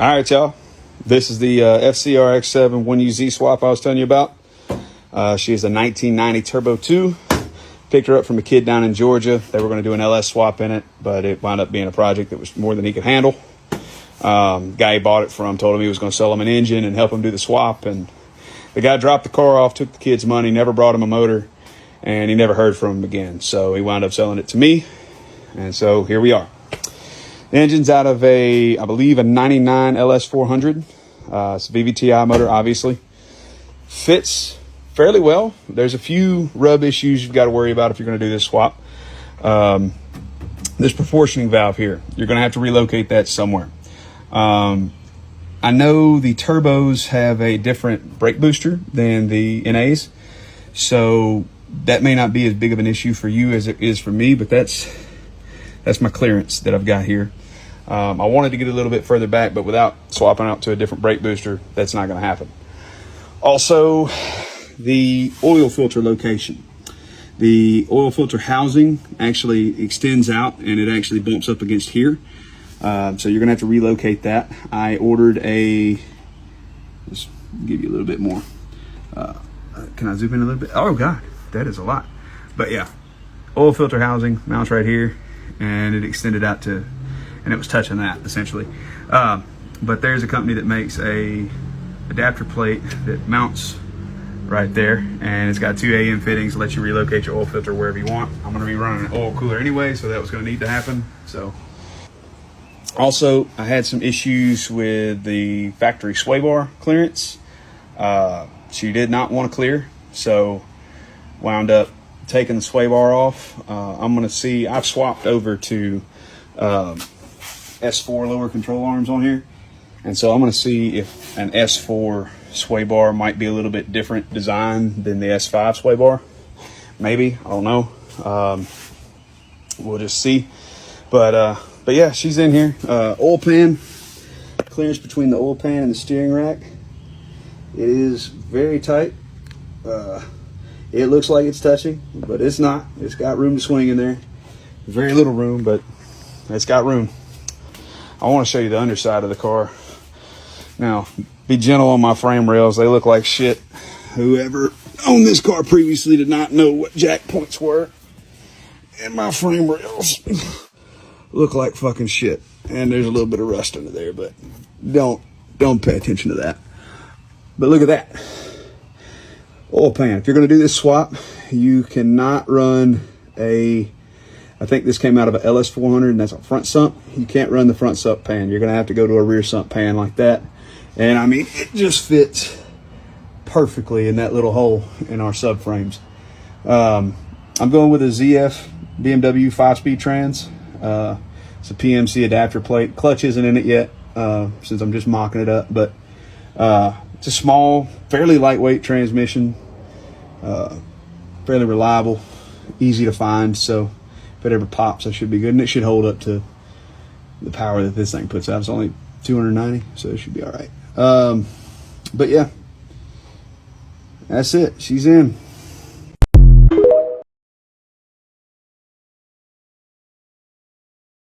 All right, y'all. This is the FCRX7 1UZ swap I was telling you about. She is a 1990 Turbo 2. Picked her up from a kid down in Georgia. They were going to do an LS swap in it, but it wound up being a project that was more than he could handle. Guy he bought it from told him he was going to sell him an engine and help him do the swap. And the guy dropped the car off, took the kid's money, never brought him a motor, and he never heard from him again. So he wound up selling it to me. And so here we are. The engine's out of I believe a 99 LS400. It's a VVTi motor, obviously. Fits fairly well. There's a few rub issues you've got to worry about if you're going to do this swap. This proportioning valve here, you're going to have to relocate that somewhere. I know the turbos have a different brake booster than the NAs, so that may not be as big of an issue for you as it is for me, but that's my clearance that I've got here. I wanted to get a little bit further back, but without swapping out to a different brake booster, that's not going to happen. Also, the oil filter location. The oil filter housing actually extends out and it actually bumps up against here. So you're going to have to relocate that. I ordered let's give you a little bit more. Can I zoom in a little bit? Oh God, that is a lot. But yeah, oil filter housing mounts right here, and it extended out to, and it was touching that essentially. But there's a company that makes a adapter plate that mounts right there, and it's got 2 AM fittings to let you relocate your oil filter wherever you want. I'm going to be running an oil cooler anyway, so that was going to need to happen. So also, I had some issues with the factory sway bar clearance. She did not want to clear, so wound up taking the sway bar off. I'm going to see, I've swapped over to S4 lower control arms on here, and so I'm going to see if an S4 sway bar might be a little bit different design than the S5 sway bar. Maybe, I don't know. We'll just see. But yeah, she's in here. Oil pan, clearance between the oil pan and the steering rack. It is very tight. It looks like it's touching, but it's not. It's got room to swing in there. Very little room, but it's got room. I want to show you the underside of the car. Now, be gentle on my frame rails. They look like shit. Whoever owned this car previously did not know what jack points were. And my frame rails look like fucking shit. And there's a little bit of rust under there, but don't pay attention to that. But look at that. Oil pan. If you're going to do this swap, you cannot run I think this came out of an LS400, and that's a front sump. You can't run the front sump pan. You're going to have to go to a rear sump pan like that. And I mean, it just fits perfectly in that little hole in our subframes. I'm going with a ZF BMW 5-speed trans. It's a PMC adapter plate. Clutch isn't in it yet, since I'm just mocking it up. But it's a small, fairly lightweight transmission. Fairly reliable, easy to find. So if it ever pops, I should be good. And it should hold up to the power that this thing puts out. It's only 290, so it should be all right. But yeah, that's it. She's in.